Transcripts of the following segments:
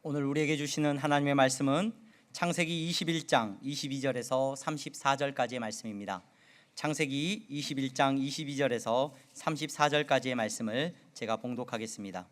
오늘 우리에게 주시는 하나님의 말씀은 창세기 21장 22절에서 34절까지의 말씀입니다. 창세기 21장 22절에서 34절까지의 말씀을 제가 봉독하겠습니다.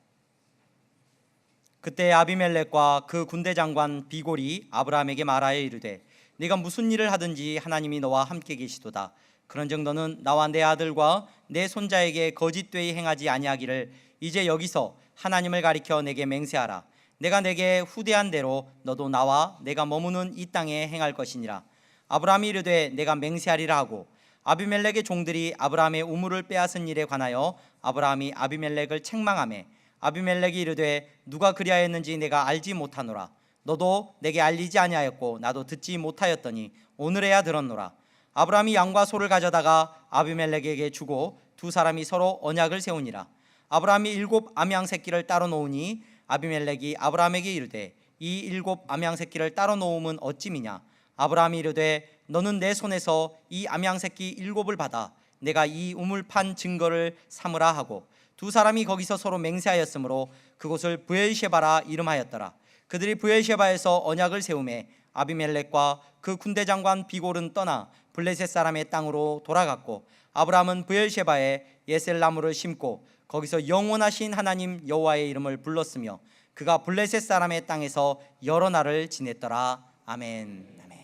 그때 아비멜렉과 그 군대 장관 비골이 아브라함에게 말하여 이르되 네가 무슨 일을 하든지 하나님이 너와 함께 계시도다. 그런즉 너는 나와 내 아들과 내 손자에게 거짓되이 행하지 아니하기를 이제 여기서 하나님을 가리켜 내게 맹세하라. 내가 내게 후대한 대로 너도 나와 내가 머무는 이 땅에 행할 것이니라. 아브라함이 이르되 내가 맹세하리라 하고 아비멜렉의 종들이 아브라함의 우물을 빼앗은 일에 관하여 아브라함이 아비멜렉을 책망하매 아비멜렉이 이르되 누가 그리하였는지 내가 알지 못하노라. 너도 내게 알리지 아니하였고 나도 듣지 못하였더니 오늘에야 들었노라. 아브라함이 양과 소를 가져다가 아비멜렉에게 주고 두 사람이 서로 언약을 세우니라. 아브라함이 7 암양 새끼를 따로 놓으니 아비멜렉이 아브라함에게 이르되 이 7 암양 새끼를 따로 놓음은 어찌미냐. 아브라함이 이르되 너는 내 손에서 이 암양 새끼 7을 받아 내가 이 우물 판 증거를 삼으라 하고 두 사람이 거기서 서로 맹세하였으므로 그곳을 브엘셰바라 이름하였더라. 그들이 브엘셰바에서 언약을 세우매 아비멜렉과 그 군대 장관 비골은 떠나 블레셋 사람의 땅으로 돌아갔고 아브라함은 브엘셰바에 예셀나무를 심고 거기서 영원하신 하나님 여호와의 이름을 불렀으며 그가 블레셋 사람의 땅에서 여러 날을 지냈더라. 아멘. 아멘.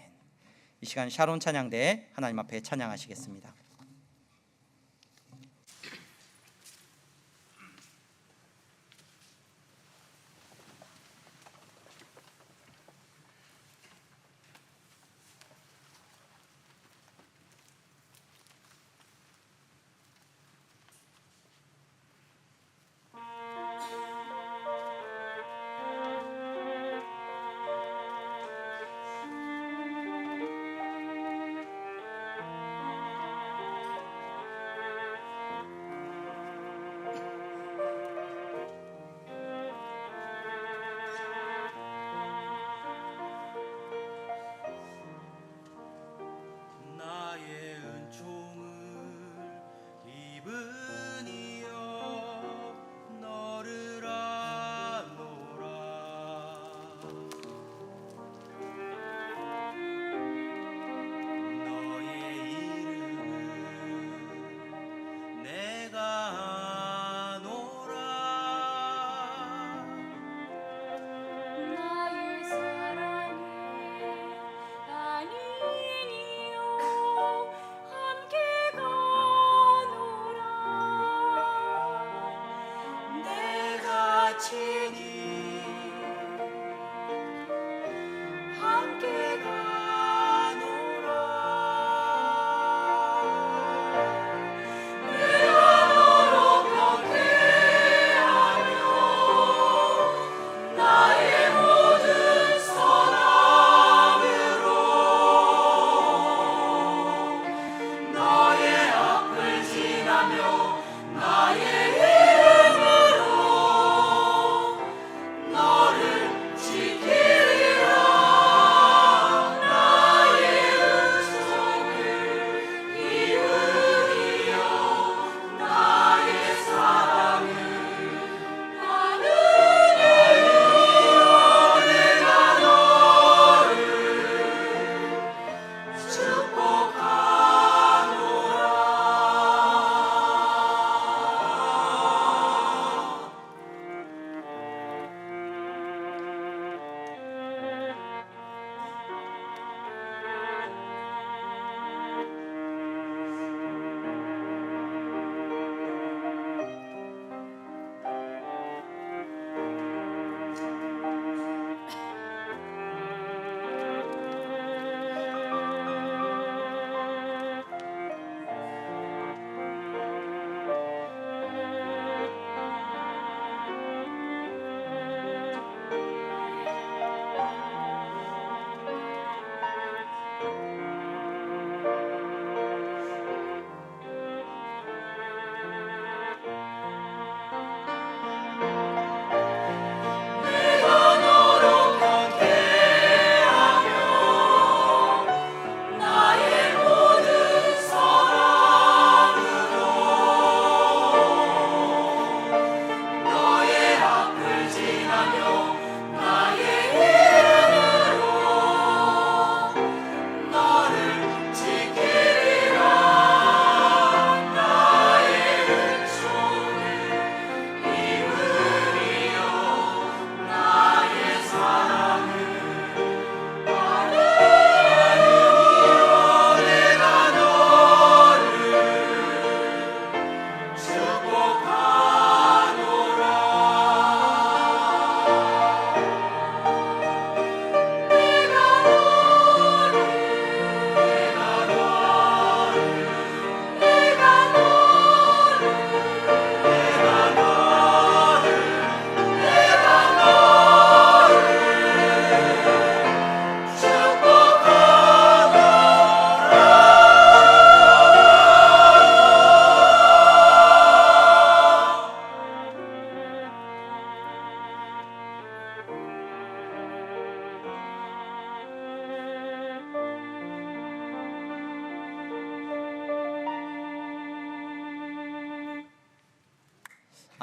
이 시간 샤론 찬양대 하나님 앞에 찬양하시겠습니다.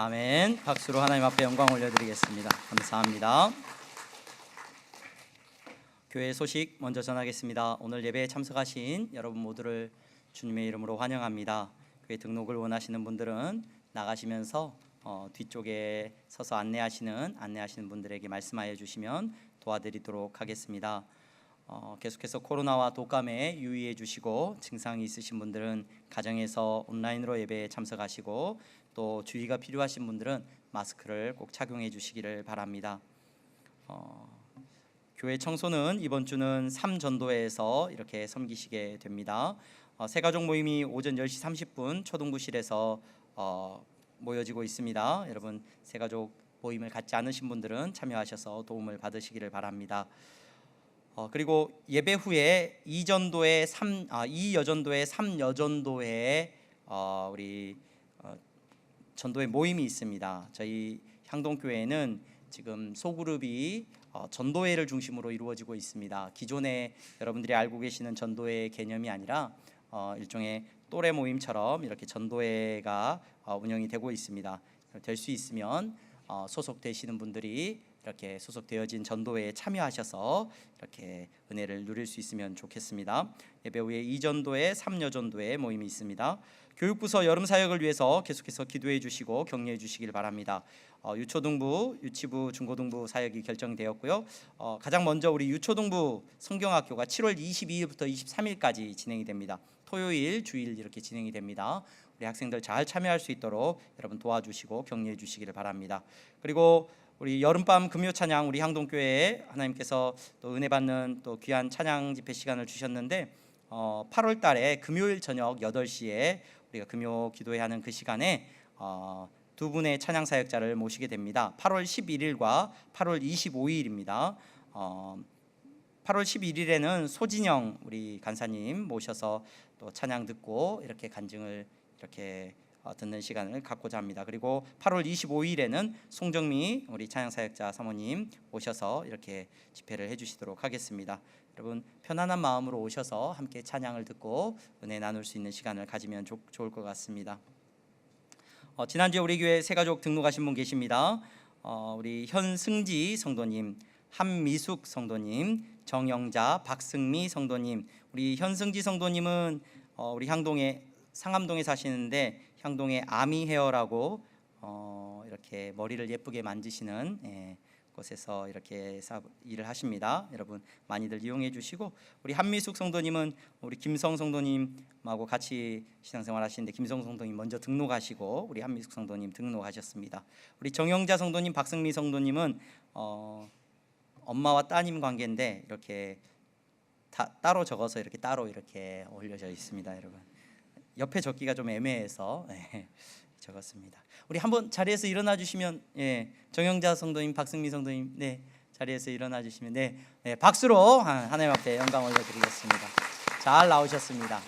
아멘. 박수로 하나님 앞에 영광 올려드리겠습니다. 감사합니다. 교회 소식 먼저 전하겠습니다. 오늘 예배에 참석하신 여러분 모두를 주님의 이름으로 환영합니다. 교회 등록을 원하시는 분들은 나가시면서 뒤쪽에 서서 안내하시는 분들에게 말씀하여 주시면 도와드리도록 하겠습니다. 계속해서 코로나와 독감에 유의해 주시고 증상이 있으신 분들은 가정에서 온라인으로 예배에 참석하시고 또 주의가 필요하신 분들은 마스크를 꼭 착용해 주시기를 바랍니다. 교회 청소는 이번 주는 3전도회에서 이렇게 섬기시게 됩니다. 새가족 모임이 오전 10시 30분 초등부실에서 모여지고 있습니다. 여러분 새가족 모임을 갖지 않으신 분들은 참여하셔서 도움을 받으시기를 바랍니다. 그리고 예배 후에 2여전도회 3여전도회에 우리 전도회 모임이 있습니다. 저희 향동교회는 지금 소그룹이 전도회를 중심으로 이루어지고 있습니다. 기존에 여러분들이 알고 계시는 전도회 개념이 아니라 일종의 또래 모임처럼 이렇게 전도회가 운영이 되고 있습니다. 될 수 있으면 소속되시는 분들이 이렇게 소속되어진 전도회에 참여하셔서 이렇게 은혜를 누릴 수 있으면 좋겠습니다. 예배 후에 2전도회 3여전도회 모임이 있습니다. 교육부서 여름 사역을 위해서 계속해서 기도해 주시고 격려해 주시길 바랍니다. 유초등부, 유치부, 중고등부 사역이 결정되었고요. 가장 먼저 우리 유초등부 성경학교가 7월 22일부터 23일까지 진행이 됩니다. 토요일, 주일 이렇게 진행이 됩니다. 우리 학생들 잘 참여할 수 있도록 여러분 도와주시고 격려해 주시기를 바랍니다. 그리고 우리 여름밤 금요 찬양 우리 향동교회에 하나님께서 또 은혜 받는 또 귀한 찬양 집회 시간을 주셨는데 8월 달에 금요일 저녁 8시에 우리가 금요 기도회 하는 그 시간에 두 분의 찬양 사역자를 모시게 됩니다. 8월 11일과 8월 25일입니다. 8월 11일에는 소진영 우리 간사님 모셔서 또 찬양 듣고 이렇게 간증을 이렇게 듣는 시간을 갖고자 합니다. 그리고 8월 25일에는 송정미 우리 찬양사역자 사모님 오셔서 이렇게 집회를 해주시도록 하겠습니다. 여러분 편안한 마음으로 오셔서 함께 찬양을 듣고 은혜 나눌 수 있는 시간을 가지면 좋을 것 같습니다. 지난주에 우리 교회 새가족 등록하신 분 계십니다. 우리 현승지 성도님, 한미숙 성도님, 정영자, 박승미 성도님. 우리 현승지 성도님은 우리 향동에 상암동에 사시는데 향동의 아미 헤어라고 이렇게 머리를 예쁘게 만지시는 곳에서 이렇게 일을 하십니다. 여러분 많이들 이용해 주시고 우리 한미숙 성도님은 우리 김성 성도님하고 같이 신앙생활 하시는데 김성 성도님 먼저 등록하시고 우리 한미숙 성도님 등록하셨습니다. 우리 정영자 성도님, 박승미 성도님은 엄마와 따님 관계인데 이렇게 따로 적어서 이렇게 따로 이렇게 올려져 있습니다. 여러분 옆에 적기가 좀 애매해서 적었습니다. 우리 한번 자리에서 일어나 주시면 정영자 성도님, 박승미 성도님 자리에서 일어나 주시면 박수로 하나님 앞에 영광 올려드리겠습니다. 잘 나오셨습니다.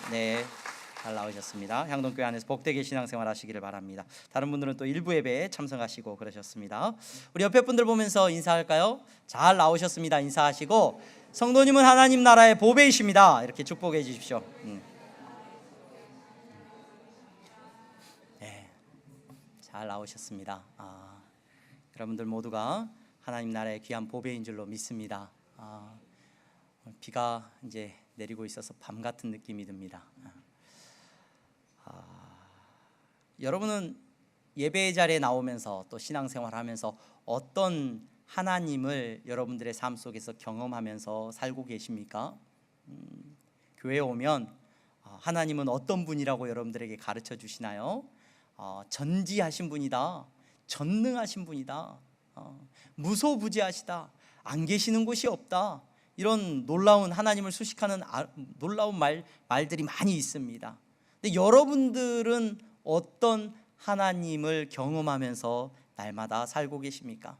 잘 나오셨습니다. 향동교회 안에서 복되게 신앙생활 하시기를 바랍니다. 다른 분들은 또 일부 예배에 참석하시고 그러셨습니다. 우리 옆에 분들 보면서 인사할까요? 잘 나오셨습니다. 인사하시고 성도님은 하나님 나라의 보배이십니다. 이렇게 축복해 주십시오. 잘 나오셨습니다. 여러분들 모두가 하나님 나라의 귀한 보배인 줄로 믿습니다. 비가 이제 내리고 있어서 밤 같은 느낌이 듭니다. 여러분은 예배 자리에 나오면서 또 신앙생활하면서 어떤 하나님을 여러분들의 삶 속에서 경험하면서 살고 계십니까? 교회에 오면 하나님은 어떤 분이라고 여러분들에게 가르쳐 주시나요? 전지하신 분이다, 전능하신 분이다, 무소부지하시다, 안 계시는 곳이 없다, 이런 놀라운 하나님을 수식하는 놀라운 말들이 많이 있습니다. 근데 여러분들은 어떤 하나님을 경험하면서 날마다 살고 계십니까?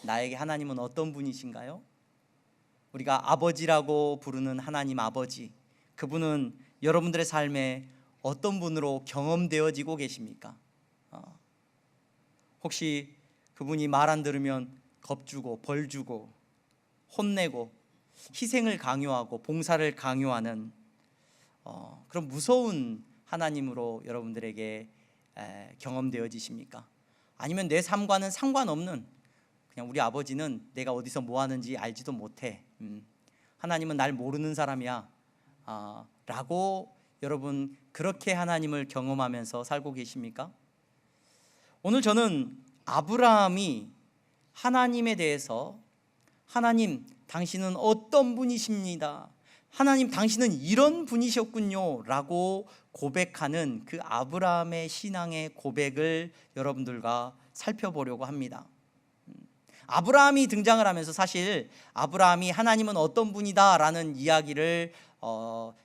나에게 하나님은 어떤 분이신가요? 우리가 아버지라고 부르는 하나님 아버지, 그분은 여러분들의 삶에 어떤 분으로 경험되어지고 계십니까? 혹시 그분이 말 안 들으면 겁주고 벌주고 혼내고 희생을 강요하고 봉사를 강요하는 그런 무서운 하나님으로 여러분들에게 경험되어지십니까? 아니면 내 삶과는 상관없는, 그냥 우리 아버지는 내가 어디서 뭐 하는지 알지도 못해, 하나님은 날 모르는 사람이야, 라고 여러분 그렇게 하나님을 경험하면서 살고 계십니까? 오늘 저는 아브라함이 하나님에 대해서, 하나님 당신은 어떤 분이십니다, 하나님 당신은 이런 분이셨군요 라고 고백하는 그 아브라함의 신앙의 고백을 여러분들과 살펴보려고 합니다. 아브라함이 등장을 하면서 사실 아브라함이 하나님은 어떤 분이다 라는 이야기를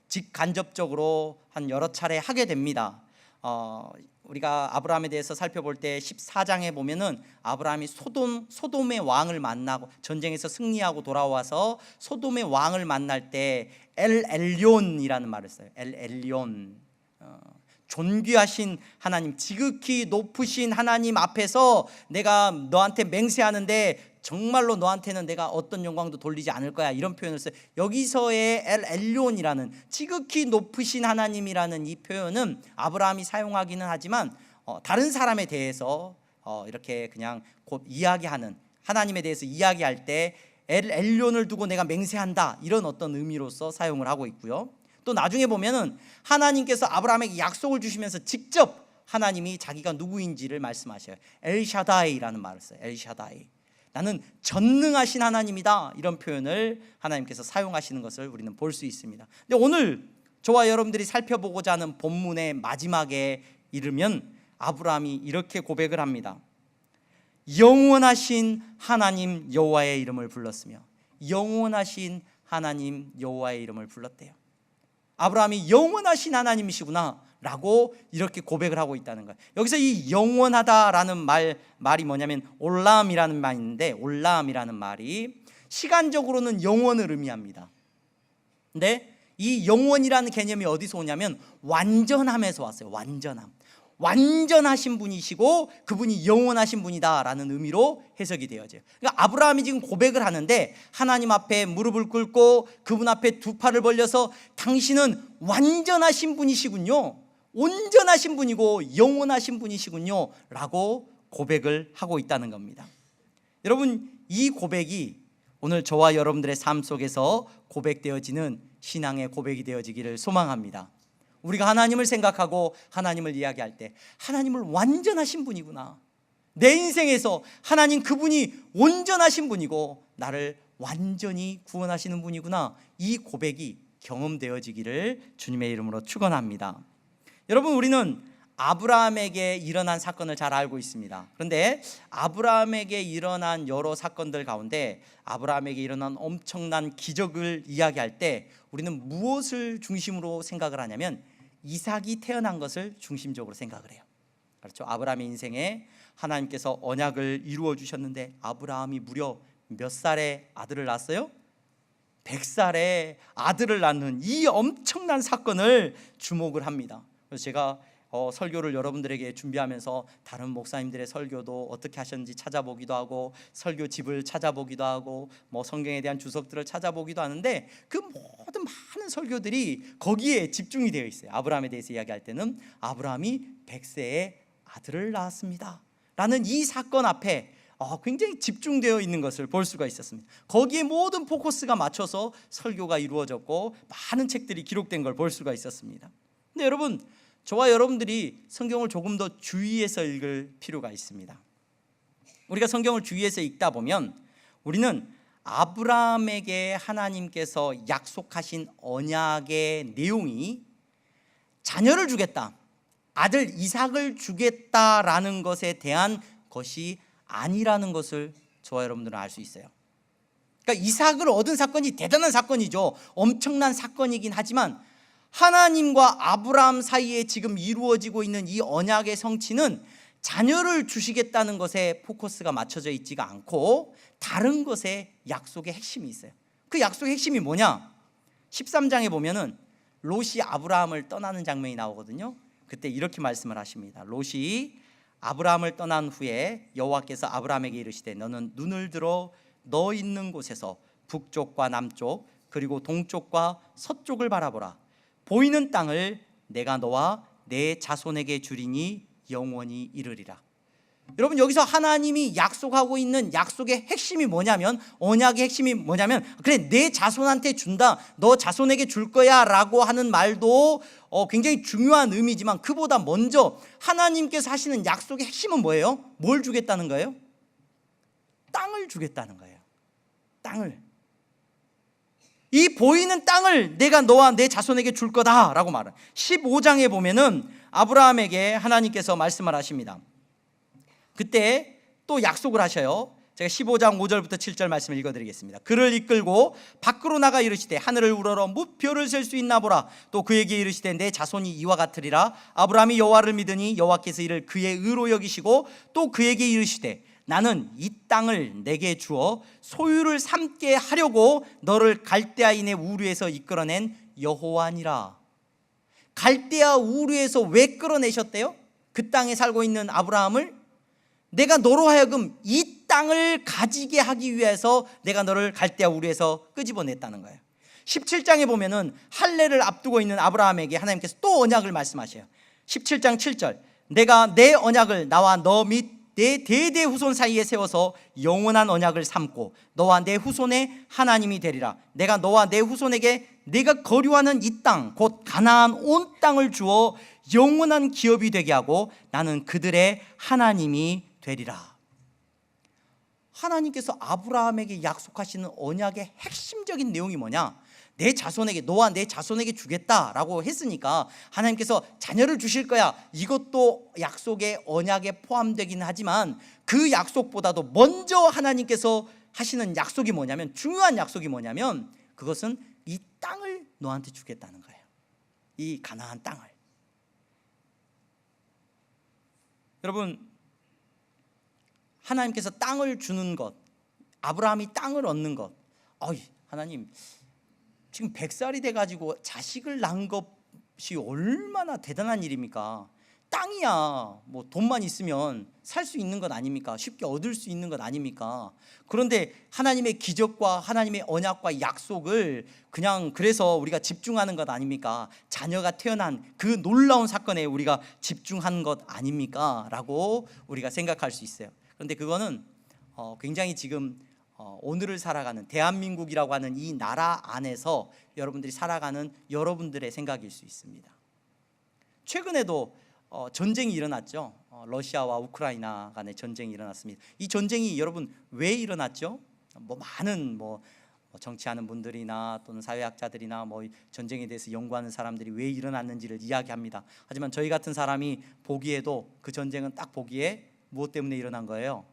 직간접적으로 한 여러 차례 하게 됩니다. 우리가 아브라함에 대해서 살펴볼 때 14장에 보면은 아브라함이 소돔의 왕을 만나고 전쟁에서 승리하고 돌아와서 소돔의 왕을 만날 때 엘 엘리온이라는 말을 써요. 엘 엘리온, 존귀하신 하나님, 지극히 높으신 하나님 앞에서 내가 너한테 맹세하는데 정말로 너한테는 내가 어떤 영광도 돌리지 않을 거야, 이런 표현을 써요. 여기서의 엘 엘리온이라는 지극히 높으신 하나님이라는 이 표현은 아브라함이 사용하기는 하지만 다른 사람에 대해서 이렇게 그냥 곧 이야기하는, 하나님에 대해서 이야기할 때 엘 엘리온을 두고 내가 맹세한다, 이런 어떤 의미로서 사용을 하고 있고요. 또 나중에 보면은 하나님께서 아브라함에게 약속을 주시면서 직접 하나님이 자기가 누구인지를 말씀하셔요. 엘샤다이라는 말을 써요. 엘샤다이, 나는 전능하신 하나님이다, 이런 표현을 하나님께서 사용하시는 것을 우리는 볼 수 있습니다. 근데 오늘 저와 여러분들이 살펴보고자 하는 본문의 마지막에 이르면 아브라함이 이렇게 고백을 합니다. 영원하신 하나님 여호와의 이름을 불렀으며, 영원하신 하나님 여호와의 이름을 불렀대요. 아브라함이 영원하신 하나님이시구나 라고 이렇게 고백을 하고 있다는 거예요. 여기서 이 영원하다라는 말이 뭐냐면 올람이라는 말인데, 올람이라는 말이 시간적으로는 영원을 의미합니다. 근데 이 영원이라는 개념이 어디서 오냐면 완전함에서 왔어요. 완전하신 분이시고 그분이 영원하신 분이다 라는 의미로 해석이 되어져요. 그러니까 아브라함이 지금 고백을 하는데 하나님 앞에 무릎을 꿇고 그분 앞에 두 팔을 벌려서 당신은 완전하신 분이시군요, 온전하신 분이고 영원하신 분이시군요 라고 고백을 하고 있다는 겁니다. 여러분, 이 고백이 오늘 저와 여러분들의 삶 속에서 고백되어지는 신앙의 고백이 되어지기를 소망합니다. 우리가 하나님을 생각하고 하나님을 이야기할 때 하나님을 완전하신 분이구나, 내 인생에서 하나님 그분이 온전하신 분이고 나를 완전히 구원하시는 분이구나, 이 고백이 경험되어지기를 주님의 이름으로 축원합니다. 여러분, 우리는 아브라함에게 일어난 사건을 잘 알고 있습니다. 그런데 아브라함에게 일어난 여러 사건들 가운데 아브라함에게 일어난 엄청난 기적을 이야기할 때 우리는 무엇을 중심으로 생각을 하냐면 이삭이 태어난 것을 중심적으로 생각을 해요. 그렇죠? 아브라함의 인생에 하나님께서 언약을 이루어 주셨는데 아브라함이 무려 몇 살에 아들을 낳았어요? 100살에 아들을 낳는 이 엄청난 사건을 주목을 합니다. 그래서 제가 설교를 여러분들에게 준비하면서 다른 목사님들의 설교도 어떻게 하셨는지 찾아보기도 하고 설교집을 찾아보기도 하고 성경에 대한 주석들을 찾아보기도 하는데 그 모든 많은 설교들이 거기에 집중이 되어 있어요. 아브라함에 대해서 이야기할 때는 아브라함이 100세에 아들을 낳았습니다 라는 이 사건 앞에 굉장히 집중되어 있는 것을 볼 수가 있었습니다. 거기에 모든 포커스가 맞춰서 설교가 이루어졌고 많은 책들이 기록된 걸 볼 수가 있었습니다. 근데 여러분, 저와 여러분들이 성경을 조금 더 주의해서 읽을 필요가 있습니다. 우리가 성경을 주의해서 읽다 보면 우리는 아브라함에게 하나님께서 약속하신 언약의 내용이 자녀를 주겠다, 아들 이삭을 주겠다라는 것에 대한 것이 아니라는 것을 저와 여러분들은 알 수 있어요. 그러니까 이삭을 얻은 사건이 대단한 사건이죠. 엄청난 사건이긴 하지만 하나님과 아브라함 사이에 지금 이루어지고 있는 이 언약의 성취는 자녀를 주시겠다는 것에 포커스가 맞춰져 있지가 않고 다른 것에 약속의 핵심이 있어요. 그 약속의 핵심이 뭐냐? 13장에 보면은 롯이 아브라함을 떠나는 장면이 나오거든요. 그때 이렇게 말씀을 하십니다. 롯이 아브라함을 떠난 후에 여호와께서 아브라함에게 이르시되 너는 눈을 들어 너 있는 곳에서 북쪽과 남쪽 그리고 동쪽과 서쪽을 바라보라. 보이는 땅을 내가 너와 내 자손에게 주리니 영원히 이르리라. 여러분, 여기서 하나님이 약속하고 있는 약속의 핵심이 뭐냐면, 언약의 핵심이 뭐냐면, 그래 내 자손한테 준다, 너 자손에게 줄 거야 라고 하는 말도 굉장히 중요한 의미지만, 그보다 먼저 하나님께서 하시는 약속의 핵심은 뭐예요? 뭘 주겠다는 거예요? 땅을 주겠다는 거예요. 땅을. 이 보이는 땅을 내가 너와 내 자손에게 줄 거다라고 말해요. 15장에 보면은 아브라함에게 하나님께서 말씀을 하십니다. 그때 또 약속을 하셔요. 제가 15장 5절부터 7절 말씀을 읽어드리겠습니다. 그를 이끌고 밖으로 나가 이르시되 하늘을 우러러 무표를 셀 수 있나 보라. 또 그에게 이르시되 내 자손이 이와 같으리라. 아브라함이 여호와를 믿으니 여호와께서 이를 그의 의로 여기시고, 또 그에게 이르시되 나는 이 땅을 내게 주어 소유를 삼게 하려고 너를 갈대아인의 우르에서 이끌어낸 여호와니라. 갈대아 우르에서 왜 끌어내셨대요? 그 땅에 살고 있는 아브라함을 내가 너로 하여금 이 땅을 가지게 하기 위해서 내가 너를 갈대아 우르에서 끄집어냈다는 거예요. 17장에 보면은 할례를 앞두고 있는 아브라함에게 하나님께서 또 언약을 말씀하셔요. 17장 7절, 내가 내 언약을 나와 너 및 내 대대 후손 사이에 세워서 영원한 언약을 삼고 너와 내 후손의 하나님이 되리라. 내가 너와 내 후손에게 내가 거류하는 이 땅 곧 가나안 온 땅을 주어 영원한 기업이 되게 하고 나는 그들의 하나님이 되리라. 하나님께서 아브라함에게 약속하시는 언약의 핵심적인 내용이 뭐냐? 내 자손에게, 너와 내 자손에게 주겠다라고 했으니까 하나님께서 자녀를 주실 거야, 이것도 약속의 언약에 포함되긴 하지만 그 약속보다도 먼저 하나님께서 하시는 약속이 뭐냐면, 중요한 약속이 뭐냐면, 그것은 이 땅을 너한테 주겠다는 거예요. 이 가나안 땅을. 여러분, 하나님께서 땅을 주는 것, 아브라함이 땅을 얻는 것, 하나님 지금 100살이 돼가지고 자식을 낳은 것이 얼마나 대단한 일입니까? 땅이야 뭐 돈만 있으면 살 수 있는 것 아닙니까? 쉽게 얻을 수 있는 것 아닙니까? 그런데 하나님의 기적과 하나님의 언약과 약속을 그냥 그래서 우리가 집중하는 것 아닙니까? 자녀가 태어난 그 놀라운 사건에 우리가 집중한 것 아닙니까? 라고 우리가 생각할 수 있어요. 그런데 그거는 굉장히 지금 오늘을 살아가는 대한민국이라고 하는 이 나라 안에서 여러분들이 살아가는 여러분들의 생각일 수 있습니다. 최근에도 전쟁이 일어났죠. 러시아와 우크라이나 간의 전쟁이 일어났습니다. 이 전쟁이 여러분 왜 일어났죠? 많은 정치하는 분들이나 또는 사회학자들이나 전쟁에 대해서 연구하는 사람들이 왜 일어났는지를 이야기합니다. 하지만 저희 같은 사람이 보기에도 그 전쟁은 딱 보기에 무엇 때문에 일어난 거예요?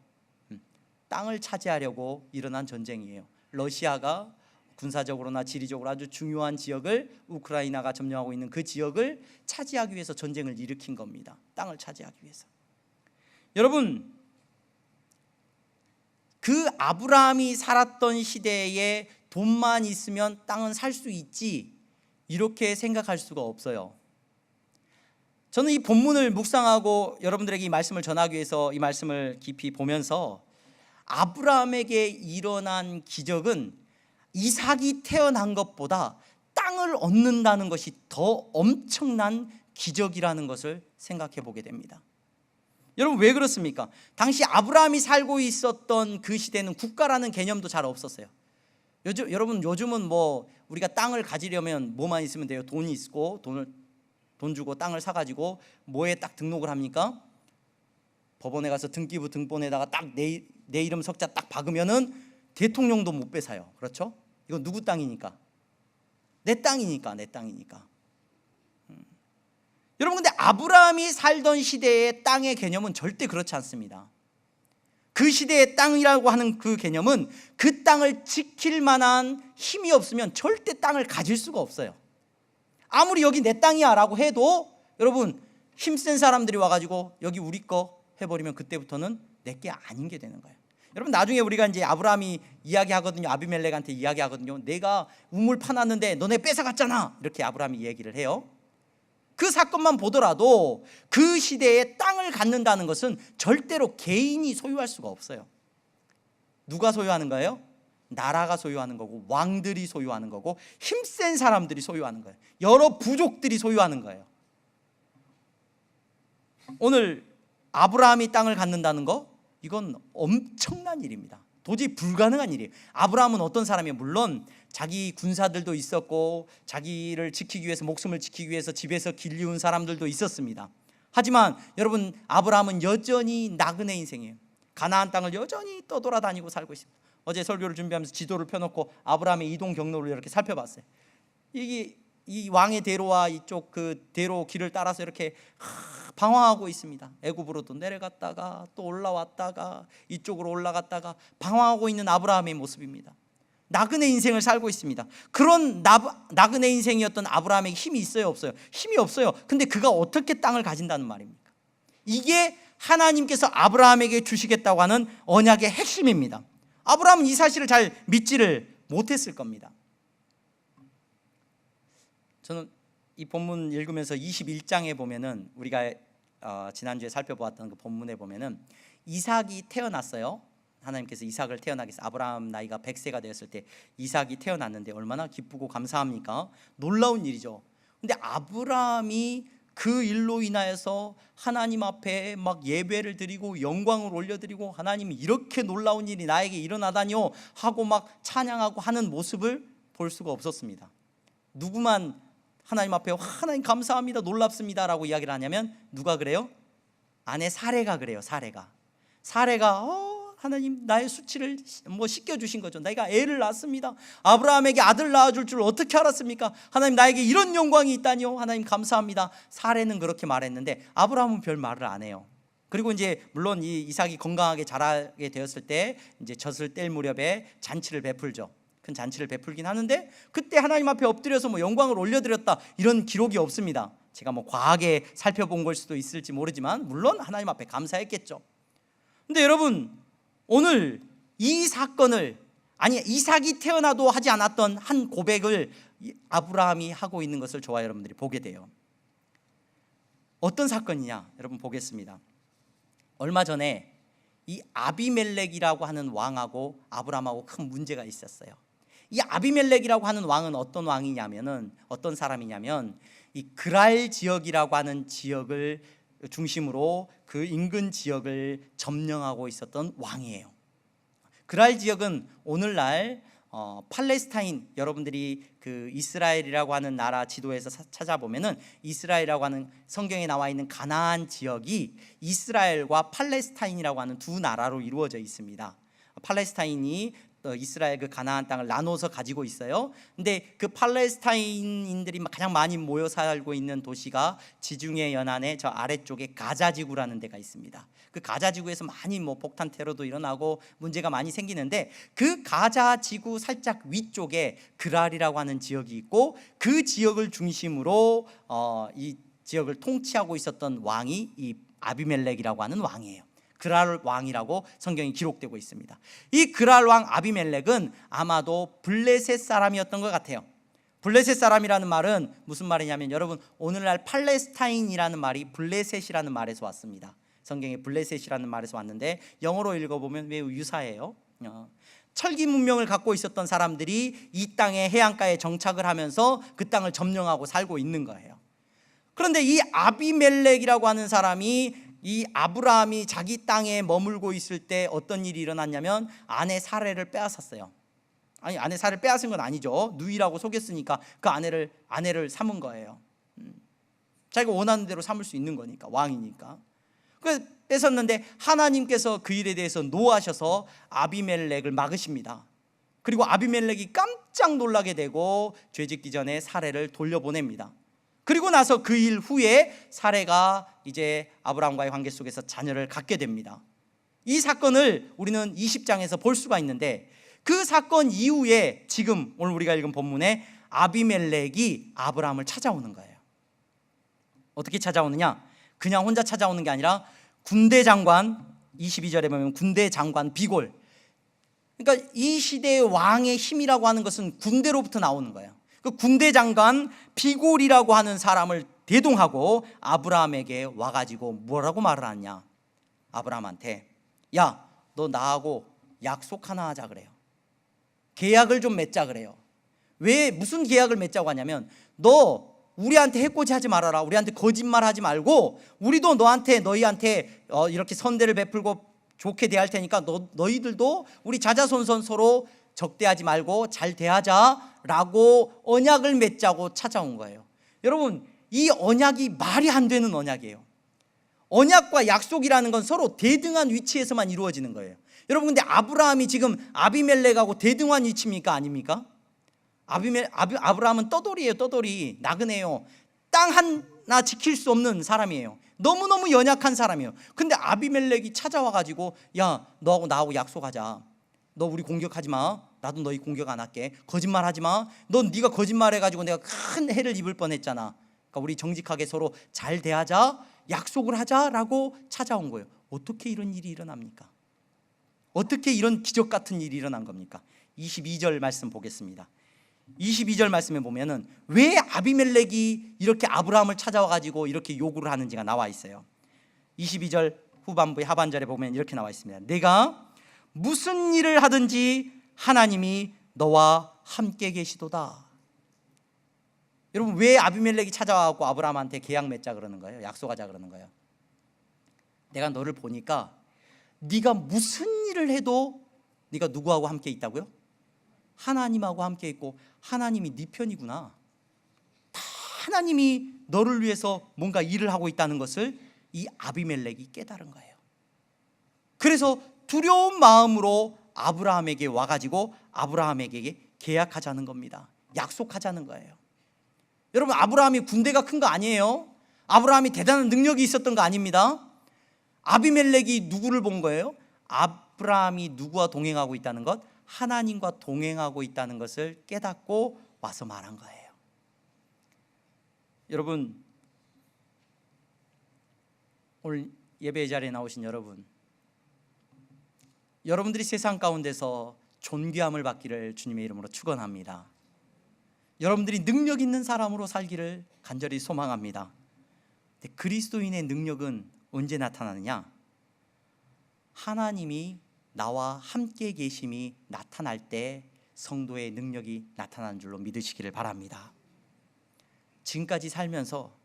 땅을 차지하려고 일어난 전쟁이에요. 러시아가 군사적으로나 지리적으로 아주 중요한 지역을, 우크라이나가 점령하고 있는 그 지역을 차지하기 위해서 전쟁을 일으킨 겁니다. 땅을 차지하기 위해서. 여러분, 그 아브라함이 살았던 시대에 돈만 있으면 땅은 살 수 있지, 이렇게 생각할 수가 없어요. 저는 이 본문을 묵상하고 여러분들에게 이 말씀을 전하기 위해서 이 말씀을 깊이 보면서, 아브라함에게 일어난 기적은 이삭이 태어난 것보다 땅을 얻는다는 것이 더 엄청난 기적이라는 것을 생각해 보게 됩니다. 여러분, 왜 그렇습니까? 당시 아브라함이 살고 있었던 그 시대는 국가라는 개념도 잘 없었어요. 여러분, 요즘은 우리가 땅을 가지려면 뭐만 있으면 돼요? 돈이 있고 돈 주고 땅을 사가지고 뭐에 딱 등록을 합니까? 법원에 가서 등기부 등본에다가 딱 내 이름 석자 딱 박으면은 대통령도 못 뺏어요. 그렇죠? 이건 누구 땅이니까? 내 땅이니까. 여러분, 근데 아브라함이 살던 시대의 땅의 개념은 절대 그렇지 않습니다. 그 시대의 땅이라고 하는 그 개념은 그 땅을 지킬 만한 힘이 없으면 절대 땅을 가질 수가 없어요. 아무리 여기 내 땅이야 라고 해도 여러분, 힘센 사람들이 와가지고 여기 우리 거 해버리면 그때부터는 내게 아닌 게 되는 거예요. 여러분, 나중에 우리가 이제 아브라함이 이야기하거든요. 아비멜렉한테 이야기하거든요. 내가 우물 파놨는데 너네 뺏어갔잖아, 이렇게 아브라함이 얘기를 해요. 그 사건만 보더라도 그 시대에 땅을 갖는다는 것은 절대로 개인이 소유할 수가 없어요. 누가 소유하는 거예요? 나라가 소유하는 거고, 왕들이 소유하는 거고, 힘센 사람들이 소유하는 거예요. 여러 부족들이 소유하는 거예요. 오늘 아브라함이 땅을 갖는다는 거, 이건 엄청난 일입니다. 도저히 불가능한 일이에요. 아브라함은 어떤 사람이에요? 물론 자기 군사들도 있었고 자기를 지키기 위해서, 목숨을 지키기 위해서 집에서 길리운 사람들도 있었습니다. 하지만 여러분, 아브라함은 여전히 나그네 인생이에요. 가나안 땅을 여전히 떠돌아다니고 살고 있습니다. 어제 설교를 준비하면서 지도를 펴놓고 아브라함의 이동 경로를 이렇게 살펴봤어요. 이게 이 왕의 대로와 이쪽 그 대로 길을 따라서 이렇게 방황하고 있습니다. 애굽으로도 내려갔다가 또 올라왔다가 이쪽으로 올라갔다가 방황하고 있는 아브라함의 모습입니다. 나그네 인생을 살고 있습니다. 그런 나그네 인생이었던 아브라함에게 힘이 있어요, 없어요? 힘이 없어요. 근데 그가 어떻게 땅을 가진다는 말입니까? 이게 하나님께서 아브라함에게 주시겠다고 하는 언약의 핵심입니다. 아브라함은 이 사실을 잘 믿지를 못했을 겁니다. 저는 이 본문 읽으면서 21장에 보면은, 우리가 지난주에 살펴보았던 그 본문에 보면은 이삭이 태어났어요. 하나님께서 이삭을 태어나게 해서 아브라함 나이가 100세가 되었을 때 이삭이 태어났는데 얼마나 기쁘고 감사합니까? 놀라운 일이죠. 근데 아브라함이 그 일로 인하여서 하나님 앞에 막 예배를 드리고 영광을 올려드리고, 하나님이 이렇게 놀라운 일이 나에게 일어나다니요 하고 막 찬양하고 하는 모습을 볼 수가 없었습니다. 누구만 하나님 앞에 하나님 감사합니다, 놀랍습니다 라고 이야기를 하냐면 누가 그래요? 아내 사레가 그래요. 사레가 하나님 나의 수치를 씻겨주신 거죠. 내가 애를 낳았습니다. 아브라함에게 아들 낳아줄 줄 어떻게 알았습니까? 하나님, 나에게 이런 영광이 있다니요, 하나님 감사합니다. 사레는 그렇게 말했는데 아브라함은 별 말을 안 해요. 그리고 이제 물론 이 이삭이 건강하게 자라게 되었을 때 이제 젖을 뗄 무렵에 잔치를 베풀죠. 큰 잔치를 베풀긴 하는데 그때 하나님 앞에 엎드려서 영광을 올려드렸다 이런 기록이 없습니다. 제가 과하게 살펴본 걸 수도 있을지 모르지만 물론 하나님 앞에 감사했겠죠. 근데 여러분, 오늘 이 사건을, 이삭이 태어나도 하지 않았던 한 고백을 아브라함이 하고 있는 것을 저와 여러분들이 보게 돼요. 어떤 사건이냐, 여러분 보겠습니다. 얼마 전에 이 아비멜렉이라고 하는 왕하고 아브라함하고 큰 문제가 있었어요. 이 아비멜렉이라고 하는 왕은 어떤 왕이냐면은, 어떤 사람이냐면 이 그랄 지역이라고 하는 지역을 중심으로 그 인근 지역을 점령하고 있었던 왕이에요. 그랄 지역은 오늘날 팔레스타인, 여러분들이 그 이스라엘이라고 하는 나라 지도에서 찾아보면은 이스라엘이라고 하는, 성경에 나와 있는 가나안 지역이 이스라엘과 팔레스타인이라고 하는 두 나라로 이루어져 있습니다. 팔레스타인이 이스라엘 그 가나안 땅을 나눠서 가지고 있어요. 근데 그 팔레스타인인들이 가장 많이 모여 살고 있는 도시가 지중해 연안의 저 아래쪽에 가자 지구라는 데가 있습니다. 그 가자 지구에서 많이 폭탄 테러도 일어나고 문제가 많이 생기는데, 그 가자 지구 살짝 위쪽에 그랄이라고 하는 지역이 있고, 그 지역을 중심으로 이 지역을 통치하고 있었던 왕이 이 아비멜렉이라고 하는 왕이에요. 그랄 왕이라고 성경이 기록되고 있습니다. 이 그랄 왕 아비멜렉은 아마도 블레셋 사람이었던 것 같아요. 블레셋 사람이라는 말은 무슨 말이냐면, 여러분, 오늘날 팔레스타인이라는 말이 블레셋이라는 말에서 왔습니다. 성경에 블레셋이라는 말에서 왔는데 영어로 읽어보면 매우 유사해요. 철기 문명을 갖고 있었던 사람들이 이 땅의 해안가에 정착을 하면서 그 땅을 점령하고 살고 있는 거예요. 그런데 이 아비멜렉이라고 하는 사람이, 이 아브라함이 자기 땅에 머물고 있을 때 어떤 일이 일어났냐면 아내 사레를 빼앗았어요. 아내 사레를 빼앗은 건 아니죠. 누이라고 속였으니까 그 아내를 삼은 거예요. 자기가 원하는 대로 삼을 수 있는 거니까, 왕이니까. 그래서 뺏었는데 하나님께서 그 일에 대해서 노하셔서 아비멜렉을 막으십니다. 그리고 아비멜렉이 깜짝 놀라게 되고 죄짓기 전에 사레를 돌려보냅니다. 그리고 나서 그 일 후에 사레가 이제 아브라함과의 관계 속에서 자녀를 갖게 됩니다. 이 사건을 우리는 20장에서 볼 수가 있는데, 그 사건 이후에 지금 오늘 우리가 읽은 본문에 아비멜렉이 아브라함을 찾아오는 거예요. 어떻게 찾아오느냐? 그냥 혼자 찾아오는 게 아니라 군대 장관, 22절에 보면 군대 장관 비골, 그러니까 이 시대의 왕의 힘이라고 하는 것은 군대로부터 나오는 거예요. 그 군대 장관 비골이라고 하는 사람을 대동하고 아브라함에게 와가지고 뭐라고 말을 하냐? 아브라함한테, 야, 너 나하고 약속 하나 하자 그래요. 계약을 좀 맺자 그래요. 왜, 무슨 계약을 맺자고 하냐면, 너 우리한테 해코지하지 말아라. 우리한테 거짓말하지 말고 우리도 너희한테 이렇게 선대를 베풀고 좋게 대할 테니까 너희들도 우리 자자손손 서로 적대하지 말고 잘 대하자라고 언약을 맺자고 찾아온 거예요. 여러분, 이 언약이 말이 안 되는 언약이에요. 언약과 약속이라는 건 서로 대등한 위치에서만 이루어지는 거예요. 여러분, 근데 아브라함이 지금 아비멜렉하고 대등한 위치입니까? 아닙니까? 아브라함은 떠돌이에요. 떠돌이, 나그네요. 땅 하나 지킬 수 없는 사람이에요. 너무너무 연약한 사람이에요. 근데 아비멜렉이 찾아와가지고, 야, 너하고 나하고 약속하자. 너 우리 공격하지 마. 나도 너희 공격 안 할게. 거짓말하지 마. 네가 거짓말해가지고 내가 큰 해를 입을 뻔했잖아. 그러니까 우리 정직하게 서로 잘 대하자, 약속을 하자라고 찾아온 거예요. 어떻게 이런 일이 일어납니까? 어떻게 이런 기적 같은 일이 일어난 겁니까? 22절 말씀 보겠습니다. 22절 말씀에 보면은 왜 아비멜렉이 이렇게 아브라함을 찾아와가지고 이렇게 요구를 하는지가 나와 있어요. 22절 후반부의 하반절에 보면 이렇게 나와 있습니다. 내가 무슨 일을 하든지 하나님이 너와 함께 계시도다. 여러분, 왜 아비멜렉이 찾아와서 아브라함한테 계약 맺자 그러는 거예요? 약속하자 그러는 거예요. 내가 너를 보니까 네가 무슨 일을 해도 네가 누구하고 함께 있다고요? 하나님하고 함께 있고 하나님이 네 편이구나. 다 하나님이 너를 위해서 뭔가 일을 하고 있다는 것을 이 아비멜렉이 깨달은 거예요. 그래서 두려운 마음으로 아브라함에게 와가지고 아브라함에게 계약하자는 겁니다. 약속하자는 거예요. 여러분, 아브라함이 군대가 큰 거 아니에요. 아브라함이 대단한 능력이 있었던 거 아닙니다. 아비멜렉이 누구를 본 거예요? 아브라함이 누구와 동행하고 있다는 것? 하나님과 동행하고 있다는 것을 깨닫고 와서 말한 거예요. 여러분, 오늘 예배 자리에 나오신 여러분들이 세상 가운데서 존귀함을 받기를 주님의 이름으로 축원합니다. 여러분들이 능력 있는 사람으로 살기를 간절히 소망합니다. 근데 그리스도인의 능력은 언제 나타나느냐? 하나님이 나와 함께 계심이 나타날 때 성도의 능력이 나타나는 줄로 믿으시기를 바랍니다. 지금까지 살면서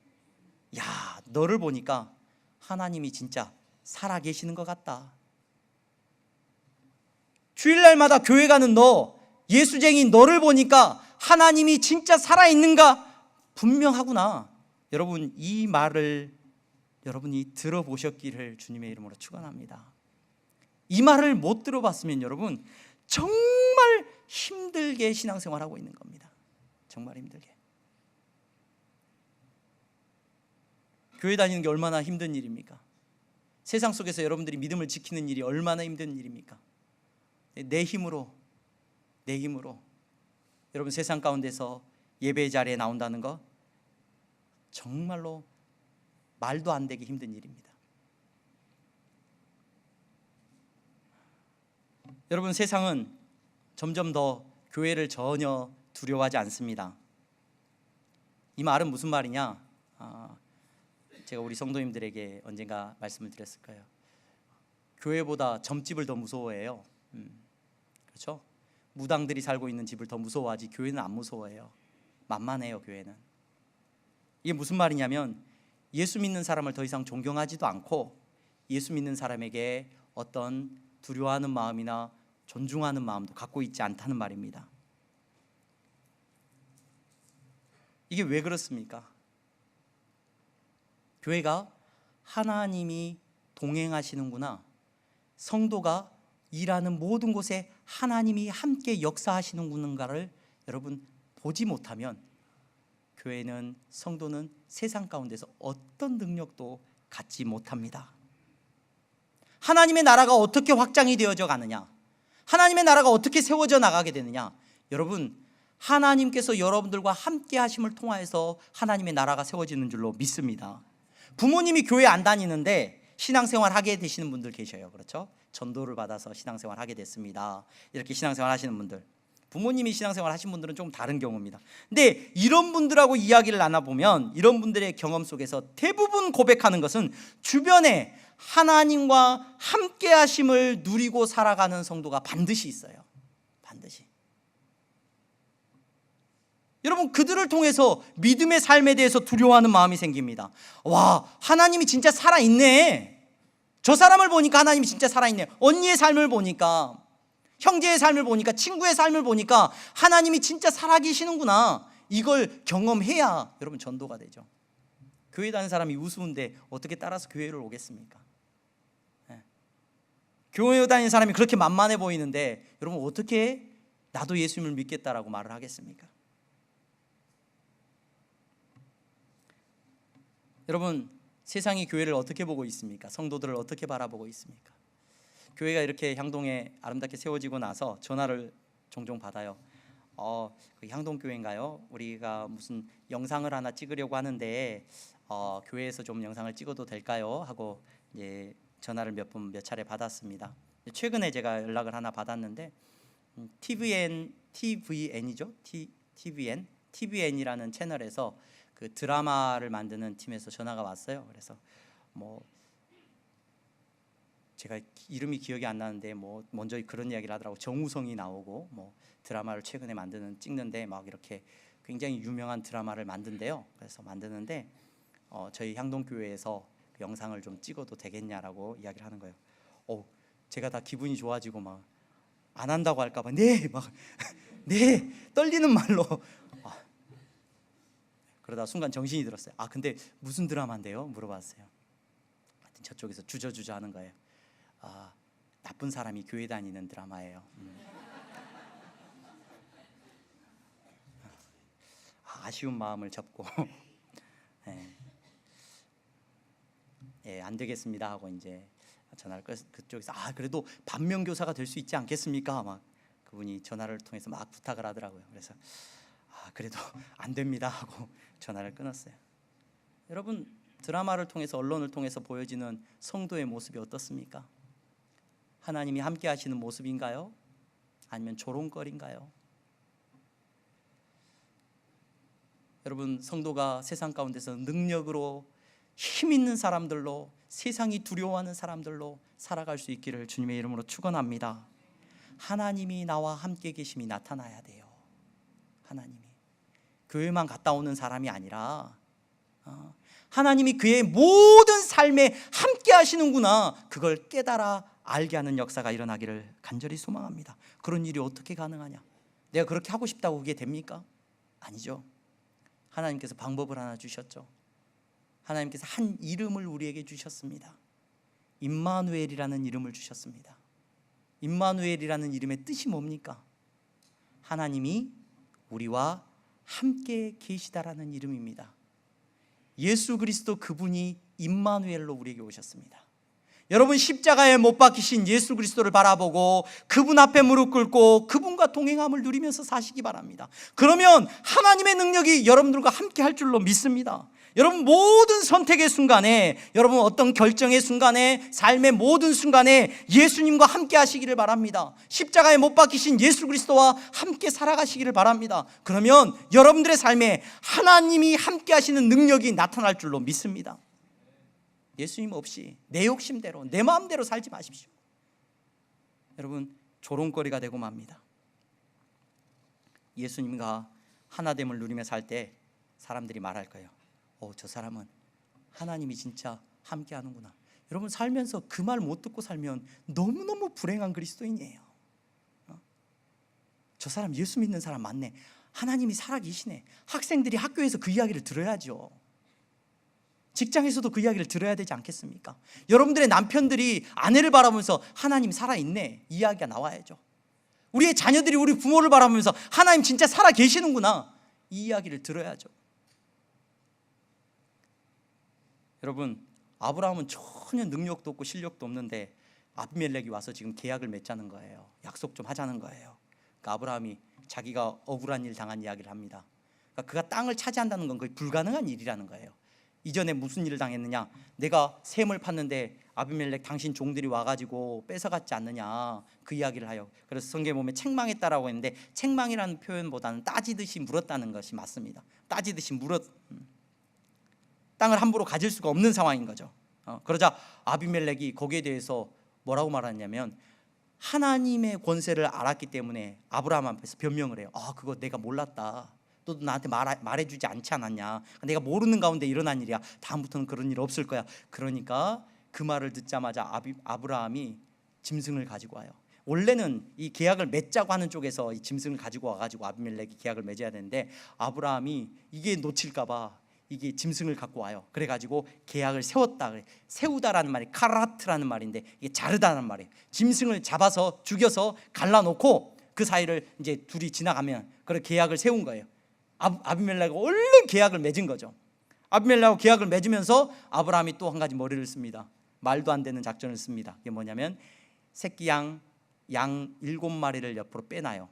야, 너를 보니까 하나님이 진짜 살아 계시는 것 같다. 주일날마다 교회 가는 너, 예수쟁이 너를 보니까 하나님이 진짜 살아있는가 분명하구나. 여러분, 이 말을 여러분이 들어보셨기를 주님의 이름으로 축원합니다. 이 말을 못 들어봤으면 여러분 정말 힘들게 신앙생활하고 있는 겁니다. 정말 힘들게. 교회 다니는 게 얼마나 힘든 일입니까? 세상 속에서 여러분들이 믿음을 지키는 일이 얼마나 힘든 일입니까? 내 힘으로 여러분 세상 가운데서 예배 자리에 나온다는 거 정말로 말도 안 되게 힘든 일입니다. 여러분, 세상은 점점 더 교회를 전혀 두려워하지 않습니다. 이 말은 무슨 말이냐? 제가 우리 성도님들에게 언젠가 말씀을 드렸을 거예요. 교회보다 점집을 더 무서워해요. 그렇죠? 무당들이 살고 있는 집을 더 무서워하지 교회는 안 무서워해요. 만만해요, 교회는. 이게 무슨 말이냐면 예수 믿는 사람을 더 이상 존경하지도 않고 예수 믿는 사람에게 어떤 두려워하는 마음이나 존중하는 마음도 갖고 있지 않다는 말입니다. 이게 왜 그렇습니까? 교회가 하나님이 동행하시는구나, 성도가 일하는 모든 곳에 하나님이 함께 역사하시는구나를 여러분 보지 못하면 교회는, 성도는 세상 가운데서 어떤 능력도 갖지 못합니다. 하나님의 나라가 어떻게 확장이 되어져 가느냐, 하나님의 나라가 어떻게 세워져 나가게 되느냐, 여러분 하나님께서 여러분들과 함께 하심을 통하여서 하나님의 나라가 세워지는 줄로 믿습니다. 부모님이 교회 안 다니는데 신앙생활 하게 되시는 분들 계셔요. 그렇죠? 전도를 받아서 신앙생활 하게 됐습니다. 이렇게 신앙생활 하시는 분들, 부모님이 신앙생활 하신 분들은 좀 다른 경우입니다. 근데 이런 분들하고 이야기를 나눠보면 이런 분들의 경험 속에서 대부분 고백하는 것은 주변에 하나님과 함께 하심을 누리고 살아가는 성도가 반드시 있어요. 반드시. 여러분, 그들을 통해서 믿음의 삶에 대해서 두려워하는 마음이 생깁니다. 와, 하나님이 진짜 살아있네. 저 사람을 보니까 하나님이 진짜 살아있네. 언니의 삶을 보니까, 형제의 삶을 보니까, 친구의 삶을 보니까 하나님이 진짜 살아계시는구나. 이걸 경험해야 여러분 전도가 되죠. 교회 다니는 사람이 우스운데 어떻게 따라서 교회를 오겠습니까? 교회 다니는 사람이 그렇게 만만해 보이는데 여러분 어떻게 나도 예수님을 믿겠다라고 말을 하겠습니까? 여러분, 세상이 교회를 어떻게 보고 있습니까? 성도들을 어떻게 바라보고 있습니까? 교회가 이렇게 향동에 아름답게 세워지고 나서 전화를 종종 받아요. 그 향동교회인가요? 우리가 무슨 영상을 하나 찍으려고 하는데 교회에서 좀 영상을 찍어도 될까요? 하고 이제 전화를 몇 차례 받았습니다. 최근에 제가 연락을 하나 받았는데 TVN이죠? TVN이라는 채널에서 그 드라마를 만드는 팀에서 전화가 왔어요. 그래서 뭐 제가 이름이 기억이 안 나는데 뭐 먼저 그런 이야기를 하더라고. 정우성이 나오고 뭐 드라마를 최근에 찍는데 막 이렇게 굉장히 유명한 드라마를 만든대요. 그래서 만드는데 저희 향동교회에서 그 영상을 좀 찍어도 되겠냐라고 이야기를 하는 거예요. 제가 다 기분이 좋아지고 막 안 한다고 할까 봐 네 떨리는 말로 그러다 순간 정신이 들었어요. 근데 무슨 드라마인데요? 물어봤어요. 하여튼 저쪽에서 주저주저 하는 거예요. 나쁜 사람이 교회 다니는 드라마예요. 아쉬운 마음을 접고 안 되겠습니다 하고 이제 전화를 그쪽에서 그래도 반면교사가 될 수 있지 않겠습니까? 막 그분이 전화를 통해서 막 부탁을 하더라고요. 그래서 그래도 안 됩니다 하고 전화를 끊었어요. 여러분, 드라마를 통해서, 언론을 통해서 보여지는 성도의 모습이 어떻습니까? 하나님이 함께 하시는 모습인가요? 아니면 조롱거리인가요? 여러분, 성도가 세상 가운데서 능력으로 힘 있는 사람들로, 세상이 두려워하는 사람들로 살아갈 수 있기를 주님의 이름으로 축원합니다. 하나님이 나와 함께 계심이 나타나야 돼요. 하나님이 교회만 갔다 오는 사람이 아니라 하나님이 그의 모든 삶에 함께 하시는구나, 그걸 깨달아 알게 하는 역사가 일어나기를 간절히 소망합니다. 그런 일이 어떻게 가능하냐? 내가 그렇게 하고 싶다고 그게 됩니까? 아니죠. 하나님께서 방법을 하나 주셨죠. 하나님께서 한 이름을 우리에게 주셨습니다. 임마누엘이라는 이름을 주셨습니다. 임마누엘이라는 이름의 뜻이 뭡니까? 하나님이 우리와 함께 계시다라는 이름입니다. 예수 그리스도 그분이 임마누엘로 우리에게 오셨습니다. 여러분, 십자가에 못 박히신 예수 그리스도를 바라보고 그분 앞에 무릎 꿇고 그분과 동행함을 누리면서 사시기 바랍니다. 그러면 하나님의 능력이 여러분들과 함께 할 줄로 믿습니다. 여러분, 모든 선택의 순간에, 여러분 어떤 결정의 순간에, 삶의 모든 순간에 예수님과 함께 하시기를 바랍니다. 십자가에 못 박히신 예수 그리스도와 함께 살아가시기를 바랍니다. 그러면 여러분들의 삶에 하나님이 함께 하시는 능력이 나타날 줄로 믿습니다. 예수님 없이 내 욕심대로, 내 마음대로 살지 마십시오. 여러분, 조롱거리가 되고 맙니다. 예수님과 하나됨을 누리며 살 때 사람들이 말할 거예요. 저 사람은 하나님이 진짜 함께 하는구나. 여러분, 살면서 그 말 못 듣고 살면 너무너무 불행한 그리스도인이에요. 저 사람 예수 믿는 사람 맞네, 하나님이 살아계시네. 학생들이 학교에서 그 이야기를 들어야죠. 직장에서도 그 이야기를 들어야 되지 않겠습니까? 여러분들의 남편들이 아내를 바라보면서 하나님 살아있네, 이 이야기가 나와야죠. 우리의 자녀들이 우리 부모를 바라보면서 하나님 진짜 살아계시는구나, 이 이야기를 들어야죠. 여러분, 아브라함은 전혀 능력도 없고 실력도 없는데 아비멜렉이 와서 지금 계약을 맺자는 거예요. 약속 좀 하자는 거예요. 그러니까 아브라함이 자기가 억울한 일 당한 이야기를 합니다. 그러니까 그가 땅을 차지한다는 건 거의 불가능한 일이라는 거예요. 이전에 무슨 일을 당했느냐, 내가 샘을 팠는데 아비멜렉 당신 종들이 와가지고 뺏어갔지 않느냐, 그 이야기를 하여. 그래서 성경에 보면 책망했다라고 했는데 책망이라는 표현보다는 따지듯이 물었다는 것이 맞습니다. 따지듯이 땅을 함부로 가질 수가 없는 상황인 거죠. 그러자 아비멜렉이 거기에 대해서 뭐라고 말하냐면 하나님의 권세를 알았기 때문에 아브라함 앞에서 변명을 해요. 그거 내가 몰랐다. 너도 나한테 말해주지 않지 않았냐? 내가 모르는 가운데 일어난 일이야. 다음부터는 그런 일 없을 거야. 그러니까 그 말을 듣자마자 아브라함이 짐승을 가지고 와요. 원래는 이 계약을 맺자고 하는 쪽에서 이 짐승을 가지고 와가지고 아비멜렉이 계약을 맺어야 되는데, 아브라함이 이게 놓칠까봐 이게 짐승을 갖고 와요. 그래가지고 계약을 세웠다. 세우다라는 말이 카라트라는 말인데, 이게 자르다는 말이에요. 짐승을 잡아서 죽여서 갈라놓고 그 사이를 이제 둘이 지나가면 그런 계약을 세운 거예요. 아비멜렉하고 얼른 계약을 맺은 거죠. 아비멜렉하고 계약을 맺으면서 아브라함이 또 한 가지 머리를 씁니다. 말도 안 되는 작전을 씁니다. 이게 뭐냐면 새끼 양 7마리를 옆으로 빼놔요.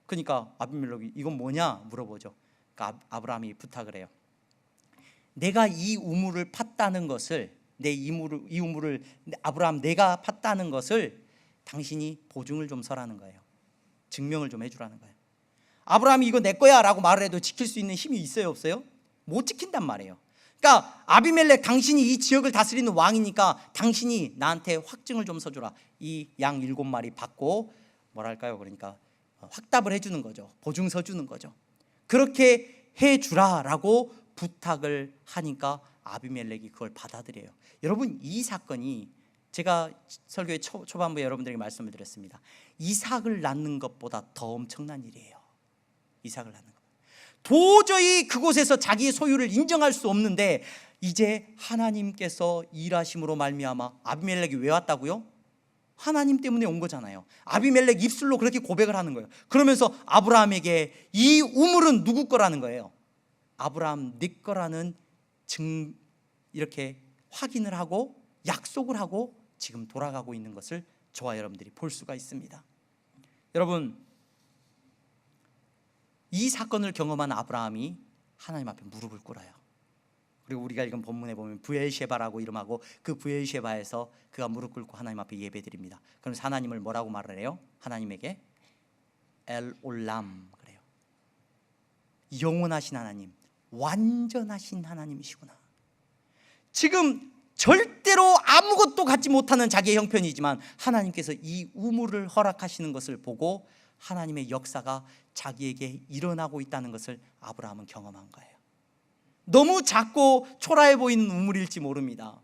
그러니까 아비멜렉이 이건 뭐냐 물어보죠. 그러니까 아브라함이 부탁을 해요. 내가 이 우물을 팠다는 것을, 이 우물을 아브라함 내가 팠다는 것을 당신이 보증을 좀 서라는 거예요. 증명을 좀 해주라는 거예요. 아브라함이 이거 내 거야 라고 말을 해도 지킬 수 있는 힘이 있어요 없어요? 못 지킨단 말이에요. 그러니까 아비멜렉, 당신이 이 지역을 다스리는 왕이니까 당신이 나한테 확증을 좀 서주라. 이 양 7마리 받고 뭐랄까요, 그러니까 확답을 해주는 거죠. 보증서 주는 거죠. 그렇게 해주라라고 부탁을 하니까 아비멜렉이 그걸 받아들여요. 여러분, 이 사건이 제가 설교의 초반부에 여러분들에게 말씀을 드렸습니다. 이삭을 낳는 것보다 더 엄청난 일이에요. 이삭을 낳는 것. 도저히 그곳에서 자기의 소유를 인정할 수 없는데 이제 하나님께서 일하심으로 말미암아, 아비멜렉이 왜 왔다고요? 하나님 때문에 온 거잖아요. 아비멜렉 입술로 그렇게 고백을 하는 거예요. 그러면서 아브라함에게 이 우물은 누구 거라는 거예요. 아브라함 네 거라는 이렇게 확인을 하고 약속을 하고 지금 돌아가고 있는 것을 저와 여러분들이 볼 수가 있습니다. 여러분, 이 사건을 경험한 아브라함이 하나님 앞에 무릎을 꿇어요. 그리고 우리가 읽은 본문에 보면 브엘셰바라고 이름하고 그 브엘셰바에서 그가 무릎 꿇고 하나님 앞에 예배드립니다. 그러면서 하나님을 뭐라고 말을 해요? 하나님에게 엘 올람 그래요. 영원하신 하나님, 완전하신 하나님이시구나. 지금 절대로 아무것도 갖지 못하는 자기의 형편이지만 하나님께서 이 우물을 허락하시는 것을 보고 하나님의 역사가 자기에게 일어나고 있다는 것을 아브라함은 경험한 거예요. 너무 작고 초라해 보이는 우물일지 모릅니다.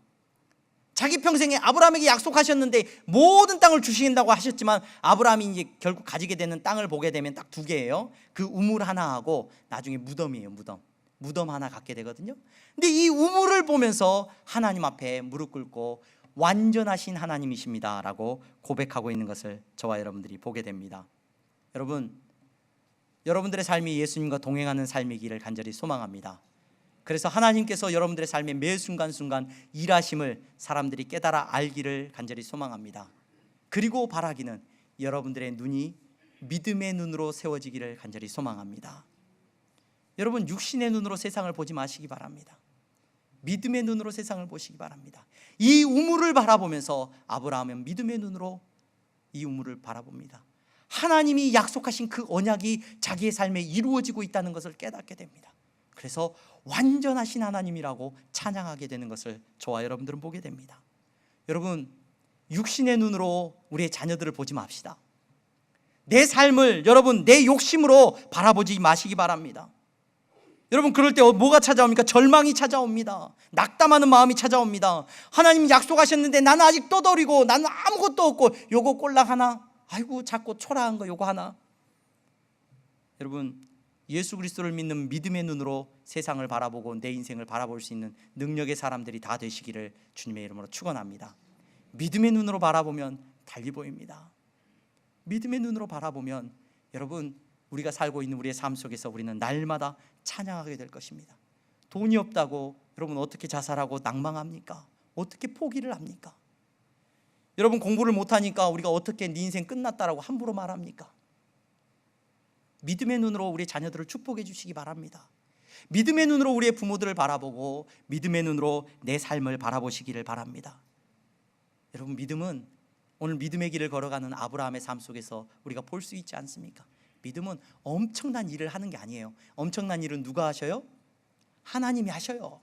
자기 평생에 아브라함에게 약속하셨는데 모든 땅을 주신다고 하셨지만 아브라함이 이제 결국 가지게 되는 땅을 보게 되면 딱 2개예요. 그 우물 하나하고 나중에 무덤이에요. 무덤 하나 갖게 되거든요. 근데 이 우물을 보면서 하나님 앞에 무릎 꿇고 완전하신 하나님이십니다 라고 고백하고 있는 것을 저와 여러분들이 보게 됩니다. 여러분, 여러분들의 삶이 예수님과 동행하는 삶이기를 간절히 소망합니다. 그래서 하나님께서 여러분들의 삶의 매 순간순간 일하심을 사람들이 깨달아 알기를 간절히 소망합니다. 그리고 바라기는 여러분들의 눈이 믿음의 눈으로 세워지기를 간절히 소망합니다. 여러분, 육신의 눈으로 세상을 보지 마시기 바랍니다. 믿음의 눈으로 세상을 보시기 바랍니다. 이 우물을 바라보면서 아브라함은 믿음의 눈으로 이 우물을 바라봅니다. 하나님이 약속하신 그 언약이 자기의 삶에 이루어지고 있다는 것을 깨닫게 됩니다. 그래서 완전하신 하나님이라고 찬양하게 되는 것을 저와 여러분들은 보게 됩니다. 여러분, 육신의 눈으로 우리의 자녀들을 보지 맙시다. 내 삶을 여러분 내 욕심으로 바라보지 마시기 바랍니다. 여러분, 그럴 때 뭐가 찾아옵니까? 절망이 찾아옵니다. 낙담하는 마음이 찾아옵니다. 하나님 약속하셨는데 나는 아직 떠돌이고 나는 아무것도 없고 요거 꼴랑 하나, 아이고 자꾸 초라한 거 요거 하나. 여러분, 예수 그리스도를 믿는 믿음의 눈으로 세상을 바라보고 내 인생을 바라볼 수 있는 능력의 사람들이 다 되시기를 주님의 이름으로 축원합니다. 믿음의 눈으로 바라보면 달리 보입니다. 믿음의 눈으로 바라보면 여러분, 우리가 살고 있는 우리의 삶 속에서 우리는 날마다 찬양하게 될 것입니다. 돈이 없다고 여러분 어떻게 자살하고 낭망합니까? 어떻게 포기를 합니까? 여러분, 공부를 못하니까 우리가 어떻게 네 인생 끝났다라고 함부로 말합니까? 믿음의 눈으로 우리 자녀들을 축복해 주시기 바랍니다. 믿음의 눈으로 우리의 부모들을 바라보고 믿음의 눈으로 내 삶을 바라보시기를 바랍니다. 여러분, 믿음은 오늘 믿음의 길을 걸어가는 아브라함의 삶 속에서 우리가 볼 수 있지 않습니까? 믿음은 엄청난 일을 하는 게 아니에요. 엄청난 일은 누가 하셔요? 하나님이 하셔요.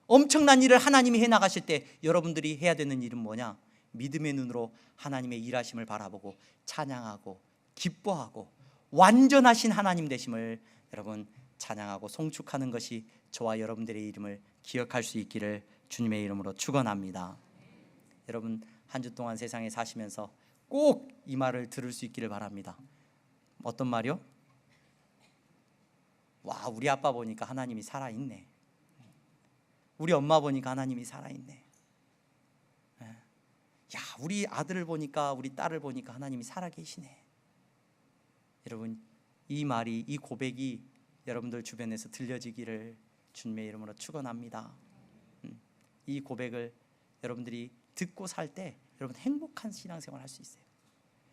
엄청난 일을 하나님이 해나가실 때 여러분들이 해야 되는 일은 뭐냐? 믿음의 눈으로 하나님의 일하심을 바라보고 찬양하고 기뻐하고 완전하신 하나님 되심을 여러분 찬양하고 송축하는 것이 저와 여러분들의 이름을 기억할 수 있기를 주님의 이름으로 축원합니다. 여러분 한 주 동안 세상에 사시면서 꼭 이 말을 들을 수 있기를 바랍니다. 어떤 말이요? 와, 우리 아빠 보니까 하나님이 살아있네. 우리 엄마 보니까 하나님이 살아있네. 야, 우리 아들을 보니까, 우리 딸을 보니까 하나님이 살아계시네. 여러분, 이 말이, 이 고백이 여러분들 주변에서 들려지기를 주님의 이름으로 축원합니다. 이 고백을 여러분들이 듣고 살 때 여러분 행복한 신앙생활 할 수 있어요.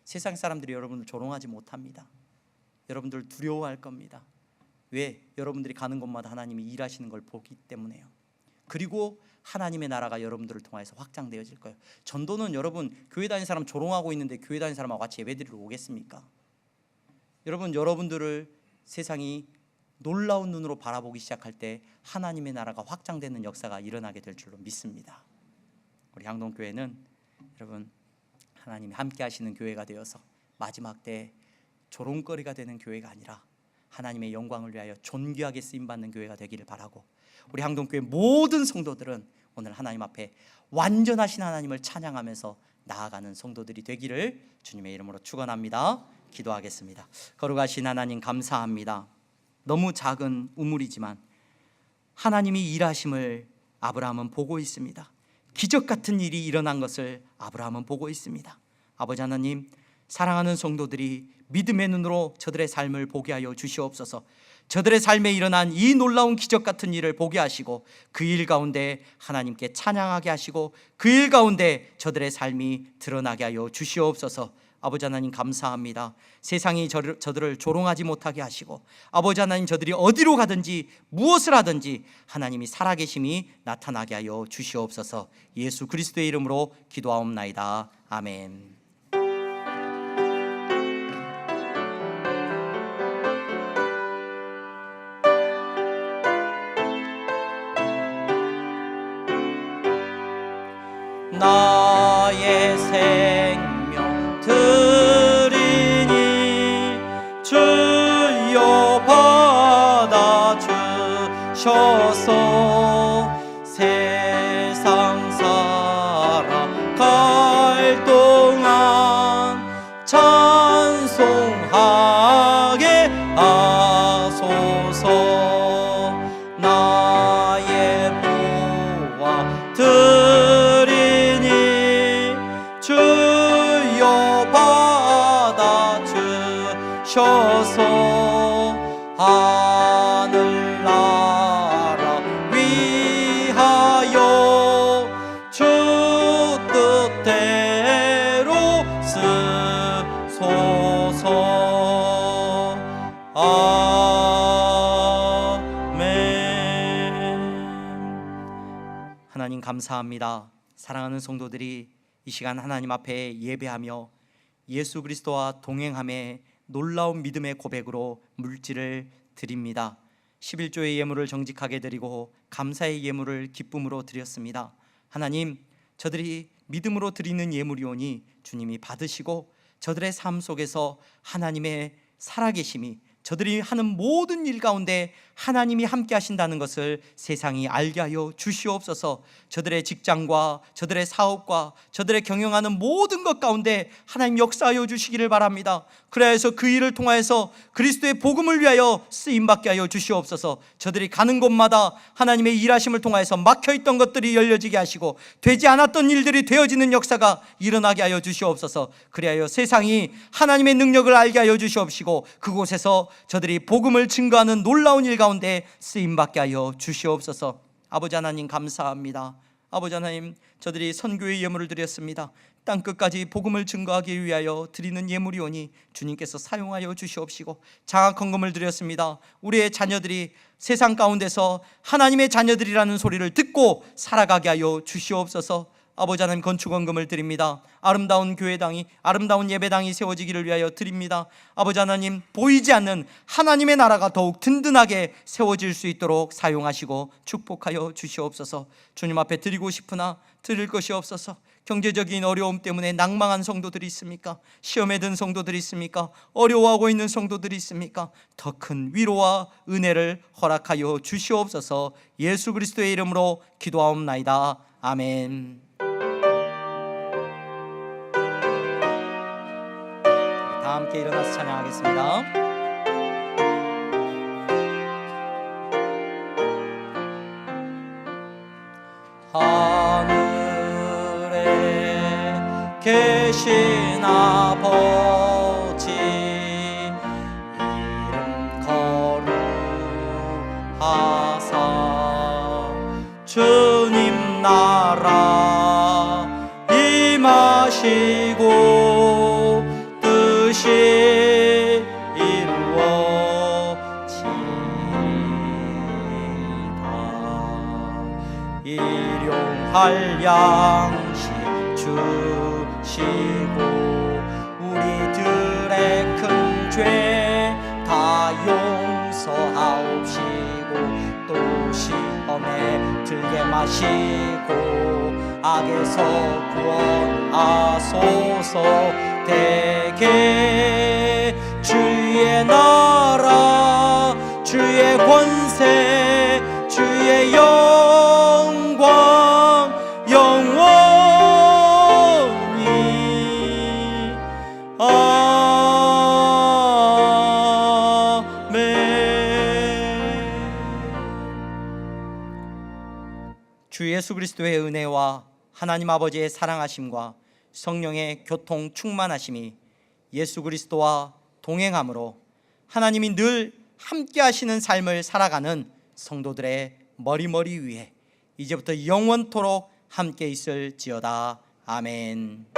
세상 사람들이 여러분을 조롱하지 못합니다. 여러분들 두려워할 겁니다. 왜? 여러분들이 가는 곳마다 하나님이 일하시는 걸 보기 때문에요. 그리고 하나님의 나라가 여러분들을 통해서 확장되어질 거예요. 전도는 여러분 교회 다니는 사람 조롱하고 있는데 교회 다니는 사람하고 같이 예배드리러 오겠습니까? 여러분, 여러분들을 세상이 놀라운 눈으로 바라보기 시작할 때 하나님의 나라가 확장되는 역사가 일어나게 될 줄로 믿습니다. 우리 향동교회는 여러분 하나님이 함께 하시는 교회가 되어서 마지막 때 조롱거리가 되는 교회가 아니라 하나님의 영광을 위하여 존귀하게 쓰임받는 교회가 되기를 바라고, 우리 향동교회 모든 성도들은 오늘 하나님 앞에 완전하신 하나님을 찬양하면서 나아가는 성도들이 되기를 주님의 이름으로 축원합니다. 기도하겠습니다. 거룩하신 하나님 감사합니다. 너무 작은 우물이지만 하나님이 일하심을 아브라함은 보고 있습니다. 기적 같은 일이 일어난 것을 아브라함은 보고 있습니다. 아버지 하나님, 사랑하는 성도들이 믿음의 눈으로 저들의 삶을 보게 하여 주시옵소서. 저들의 삶에 일어난 이 놀라운 기적 같은 일을 보게 하시고 그 일 가운데 하나님께 찬양하게 하시고 그 일 가운데 저들의 삶이 드러나게 하여 주시옵소서. 아버지 하나님 감사합니다. 세상이 저들을 조롱하지 못하게 하시고, 아버지 하나님 저들이 어디로 가든지 무엇을 하든지 하나님이 살아계심이 나타나게 하여 주시옵소서. 예수 그리스도의 이름으로 기도하옵나이다. 아멘. 나의 생명 드리니 주여 받아 주셔서 세상 살아갈 동안 찬송하게 하소서. 나의 보화 주여 받아 주셔서 하늘나라 위하여 주 뜻대로 쓰소서. 아멘. 하나님 감사합니다. 사랑하는 성도들이 이 시간 하나님 앞에 예배하며 예수 그리스도와 동행함에 놀라운 믿음의 고백으로 물질을 드립니다. 11조의 예물을 정직하게 드리고 감사의 예물을 기쁨으로 드렸습니다. 하나님, 저들이 믿음으로 드리는 예물이오니 주님이 받으시고 저들의 삶 속에서 하나님의 살아계심이, 저들이 하는 모든 일 가운데 하나님이 함께 하신다는 것을 세상이 알게 하여 주시옵소서. 저들의 직장과 저들의 사업과 저들의 경영하는 모든 것 가운데 하나님 역사하여 주시기를 바랍니다. 그래서 그 일을 통하여서 그리스도의 복음을 위하여 쓰임받게 하여 주시옵소서. 저들이 가는 곳마다 하나님의 일하심을 통하여서 막혀있던 것들이 열려지게 하시고 되지 않았던 일들이 되어지는 역사가 일어나게 하여 주시옵소서. 그리하여 세상이 하나님의 능력을 알게 하여 주시옵시고 그곳에서 저들이 복음을 증거하는 놀라운 일 가운데 쓰임받게 하여 주시옵소서. 아버지 하나님 감사합니다. 아버지 하나님, 저들이 선교의 예물을 드렸습니다. 땅끝까지 복음을 증거하기 위하여 드리는 예물이오니 주님께서 사용하여 주시옵시고, 장학 헌금을 드렸습니다. 우리의 자녀들이 세상 가운데서 하나님의 자녀들이라는 소리를 듣고 살아가게 하여 주시옵소서. 아버지 하나님, 건축헌금을 드립니다. 아름다운 교회당이, 아름다운 예배당이 세워지기를 위하여 드립니다. 아버지 하나님, 보이지 않는 하나님의 나라가 더욱 든든하게 세워질 수 있도록 사용하시고 축복하여 주시옵소서. 주님 앞에 드리고 싶으나 드릴 것이 없어서 경제적인 어려움 때문에 낭망한 성도들이 있습니까? 시험에 든 성도들이 있습니까? 어려워하고 있는 성도들이 있습니까? 더 큰 위로와 은혜를 허락하여 주시옵소서. 예수 그리스도의 이름으로 기도하옵나이다. 아멘. 다 함께 일어나서 찬양하겠습니다. 하늘에 계신 아버지 이름 거룩하사 주님 나라 임하시고 뜻이 이루어지이다. 일용할 양식 주시고 우리들의 큰 죄 다 용서하옵시고 또 시험에 들게 마시고 악에서 구원하소서. 대개 주의 나라 주의 권세 주의 영광 영원히 아멘. 주 예수 그리스도의 은혜와 하나님 아버지의 사랑하심과 성령의 교통 충만하심이 예수 그리스도와 동행함으로 하나님이 늘 함께 하시는 삶을 살아가는 성도들의 머리머리 위에 이제부터 영원토록 함께 있을지어다. 아멘.